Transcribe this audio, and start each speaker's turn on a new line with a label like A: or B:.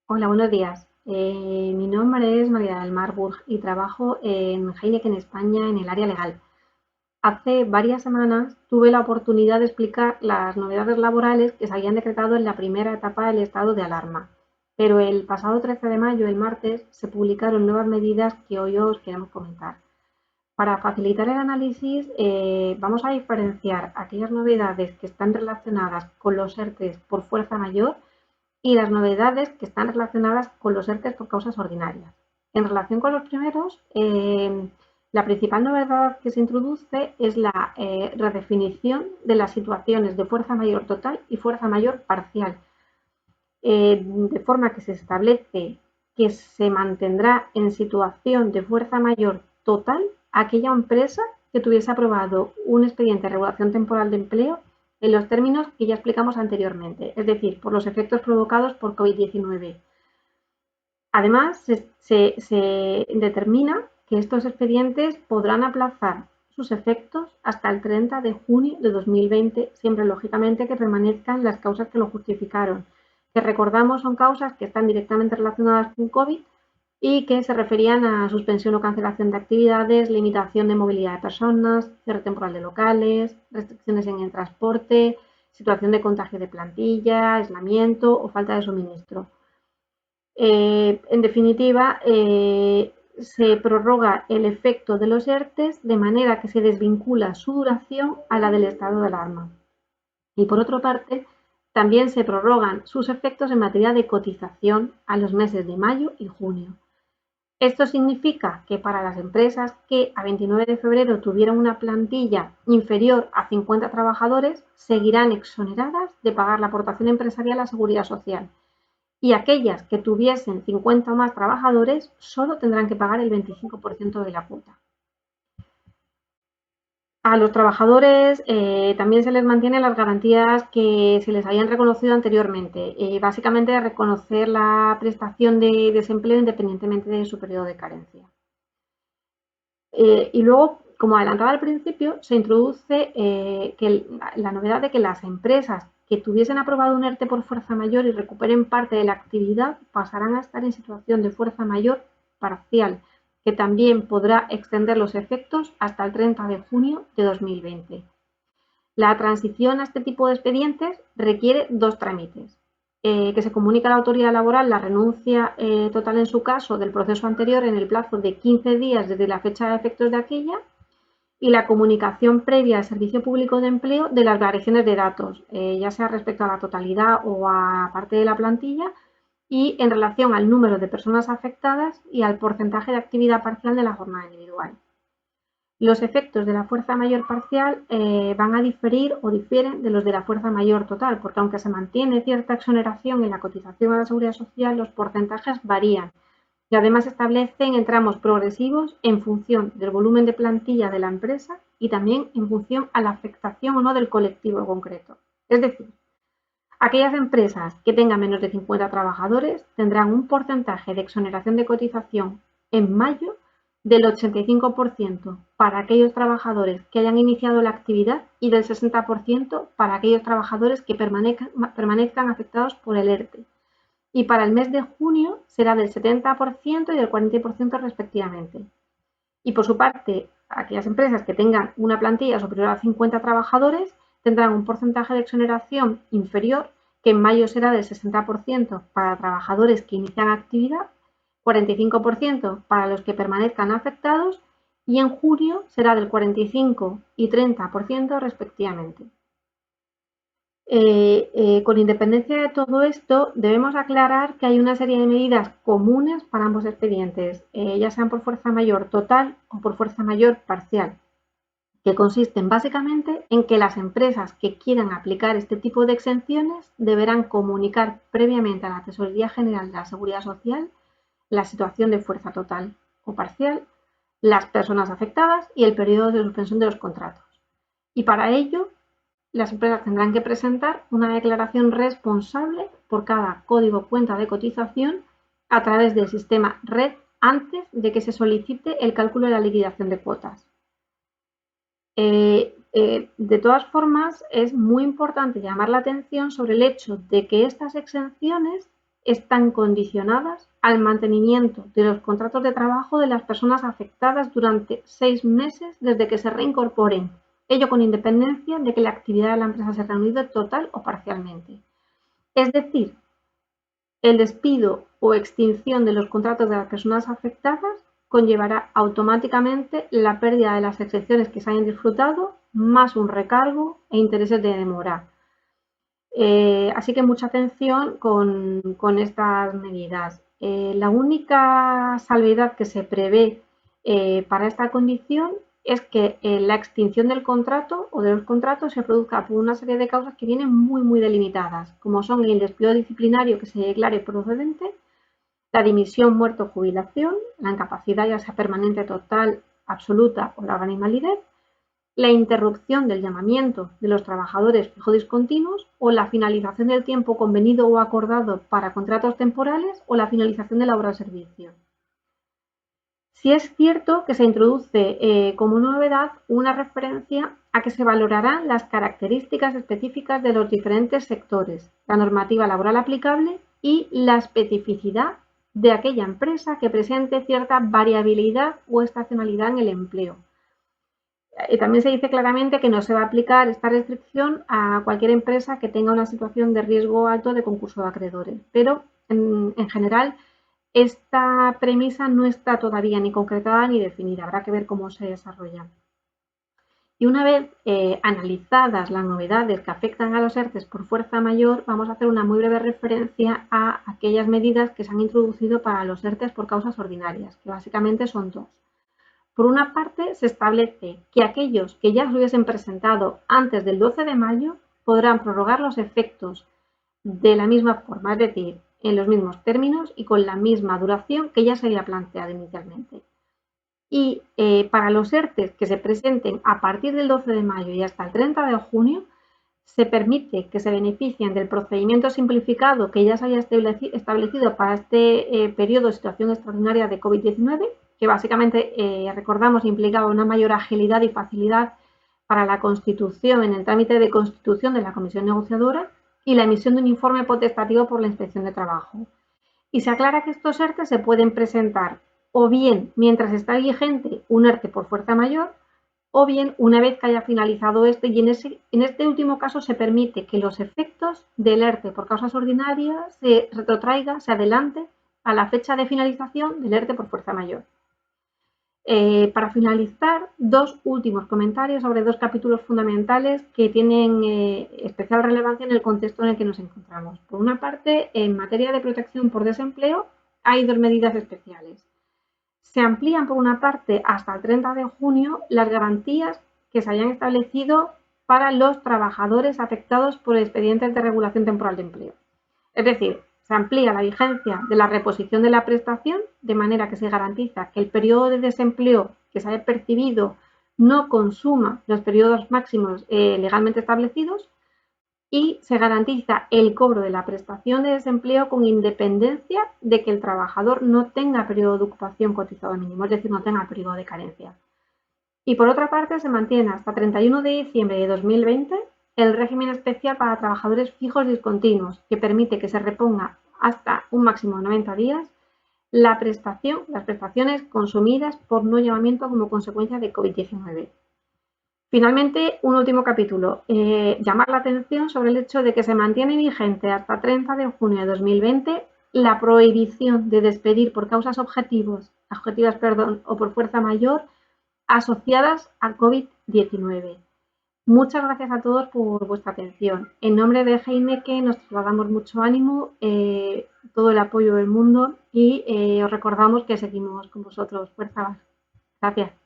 A: Hola, buenos días. Mi nombre es María del Mar Burg y trabajo en Heineken España en el área legal. Hace varias semanas tuve la oportunidad de explicar las novedades laborales que se habían decretado en la primera etapa del estado de alarma, pero el pasado 13 de mayo, el martes, se publicaron nuevas medidas que hoy os queremos comentar. Para facilitar el análisis, vamos a diferenciar aquellas novedades que están relacionadas con los ERTEs por fuerza mayor y las novedades que están relacionadas con los ERTEs por causas ordinarias. En relación con los primeros, la principal novedad que se introduce es la redefinición de las situaciones de fuerza mayor total y fuerza mayor parcial, de forma que se establece que se mantendrá en situación de fuerza mayor total aquella empresa que tuviese aprobado un expediente de regulación temporal de empleo en los términos que ya explicamos anteriormente, es decir, por los efectos provocados por COVID-19. Además, se determina que estos expedientes podrán aplazar sus efectos hasta el 30 de junio de 2020, siempre lógicamente que permanezcan las causas que lo justificaron, que recordamos son causas que están directamente relacionadas con COVID y que se referían a suspensión o cancelación de actividades, limitación de movilidad de personas, cierre temporal de locales, restricciones en el transporte, situación de contagio de plantilla, aislamiento o falta de suministro. En definitiva, se prorroga el efecto de los ERTEs de manera que se desvincula su duración a la del estado de alarma. Y por otra parte, también se prorrogan sus efectos en materia de cotización a los meses de mayo y junio. Esto significa que para las empresas que a 29 de febrero tuvieran una plantilla inferior a 50 trabajadores, seguirán exoneradas de pagar la aportación empresarial a la Seguridad Social, y aquellas que tuviesen 50 o más trabajadores solo tendrán que pagar el 25% de la cuota. A los trabajadores también se les mantienen las garantías que se les habían reconocido anteriormente, básicamente reconocer la prestación de desempleo independientemente de su periodo de carencia. Y luego, como adelantaba al principio, se introduce la novedad de que las empresas que tuviesen aprobado un ERTE por fuerza mayor y recuperen parte de la actividad pasarán a estar en situación de fuerza mayor parcial, que también podrá extender los efectos hasta el 30 de junio de 2020. La transición a este tipo de expedientes requiere dos trámites. Que se comunique a la autoridad laboral la renuncia total en su caso del proceso anterior en el plazo de 15 días desde la fecha de efectos de aquella, y la comunicación previa al Servicio Público de Empleo de las variaciones de datos, ya sea respecto a la totalidad o a parte de la plantilla, y en relación al número de personas afectadas y al porcentaje de actividad parcial de la jornada individual. Los efectos de la fuerza mayor parcial van a diferir o difieren de los de la fuerza mayor total, porque aunque se mantiene cierta exoneración en la cotización a la Seguridad Social, los porcentajes varían y además establecen en tramos progresivos en función del volumen de plantilla de la empresa y también en función a la afectación o no del colectivo concreto. Es decir, aquellas empresas que tengan menos de 50 trabajadores tendrán un porcentaje de exoneración de cotización en mayo del 85% para aquellos trabajadores que hayan iniciado la actividad y del 60% para aquellos trabajadores que permanezcan afectados por el ERTE. Y para el mes de junio será del 70% y del 40% respectivamente. Y por su parte, aquellas empresas que tengan una plantilla superior a 50 trabajadores tendrán un porcentaje de exoneración inferior, que en mayo será del 60% para trabajadores que inician actividad, 45% para los que permanezcan afectados y en junio será del 45 y 30% respectivamente. Con independencia de todo esto, debemos aclarar que hay una serie de medidas comunes para ambos expedientes, ya sean por fuerza mayor total o por fuerza mayor parcial, que consisten básicamente en que las empresas que quieran aplicar este tipo de exenciones deberán comunicar previamente a la Tesorería General de la Seguridad Social la situación de fuerza total o parcial, las personas afectadas y el periodo de suspensión de los contratos. Y para ello, las empresas tendrán que presentar una declaración responsable por cada código cuenta de cotización a través del sistema RED antes de que se solicite el cálculo de la liquidación de cuotas. De todas formas, es muy importante llamar la atención sobre el hecho de que estas exenciones están condicionadas al mantenimiento de los contratos de trabajo de las personas afectadas durante 6 meses desde que se reincorporen, ello con independencia de que la actividad de la empresa se reanude total o parcialmente. Es decir, el despido o extinción de los contratos de las personas afectadas conllevará automáticamente la pérdida de las excepciones que se hayan disfrutado, más un recargo e intereses de demora. Así que mucha atención con estas medidas. La única salvedad que se prevé para esta condición es que la extinción del contrato o de los contratos se produzca por una serie de causas que vienen muy delimitadas, como son el despido disciplinario que se declare procedente, la dimisión, muerte o jubilación, la incapacidad ya sea permanente, total, absoluta o la gran invalidez, la interrupción del llamamiento de los trabajadores fijo discontinuos o la finalización del tiempo convenido o acordado para contratos temporales o la finalización de la obra o servicio. Sí es cierto que se introduce como novedad una referencia a que se valorarán las características específicas de los diferentes sectores, la normativa laboral aplicable y la especificidad de aquella empresa que presente cierta variabilidad o estacionalidad en el empleo. También se dice claramente que no se va a aplicar esta restricción a cualquier empresa que tenga una situación de riesgo alto de concurso de acreedores, pero en general esta premisa no está todavía ni concretada ni definida, habrá que ver cómo se desarrolla. Y una vez analizadas las novedades que afectan a los ERTE por fuerza mayor, vamos a hacer una muy breve referencia a aquellas medidas que se han introducido para los ERTE por causas ordinarias, que básicamente son dos. Por una parte, se establece que aquellos que ya se hubiesen presentado antes del 12 de mayo podrán prorrogar los efectos de la misma forma, es decir, en los mismos términos y con la misma duración que ya se había planteado inicialmente. Y para los ERTE que se presenten a partir del 12 de mayo y hasta el 30 de junio, se permite que se beneficien del procedimiento simplificado que ya se haya establecido para este periodo de situación extraordinaria de COVID-19, que básicamente, recordamos, implicaba una mayor agilidad y facilidad para la constitución en el trámite de constitución de la comisión negociadora y la emisión de un informe potestativo por la Inspección de Trabajo. Y se aclara que estos ERTE se pueden presentar o bien mientras está vigente un ERTE por fuerza mayor, o bien una vez que haya finalizado este, y en este último caso se permite que los efectos del ERTE por causas ordinarias se retrotraiga, se adelante a la fecha de finalización del ERTE por fuerza mayor. Para finalizar, dos últimos comentarios sobre dos capítulos fundamentales que tienen especial relevancia en el contexto en el que nos encontramos. Por una parte, en materia de protección por desempleo, hay dos medidas especiales. Se amplían, por una parte, hasta el 30 de junio las garantías que se hayan establecido para los trabajadores afectados por expedientes de regulación temporal de empleo. Es decir, se amplía la vigencia de la reposición de la prestación, de manera que se garantiza que el periodo de desempleo que se haya percibido no consuma los periodos máximos legalmente establecidos, y se garantiza el cobro de la prestación de desempleo con independencia de que el trabajador no tenga periodo de ocupación cotizado mínimo, es decir, no tenga periodo de carencia. Y por otra parte, se mantiene hasta 31 de diciembre de 2020 el régimen especial para trabajadores fijos discontinuos, que permite que se reponga hasta un máximo de 90 días las prestaciones consumidas por no llamamiento como consecuencia de COVID-19. Finalmente, un último capítulo. Llamar la atención sobre el hecho de que se mantiene vigente hasta 30 de junio de 2020 la prohibición de despedir por causas objetivas o por fuerza mayor asociadas al COVID-19. Muchas gracias a todos por vuestra atención. En nombre de Heineken nos trasladamos mucho ánimo, todo el apoyo del mundo y os recordamos que seguimos con vosotros. Fuerza. Gracias.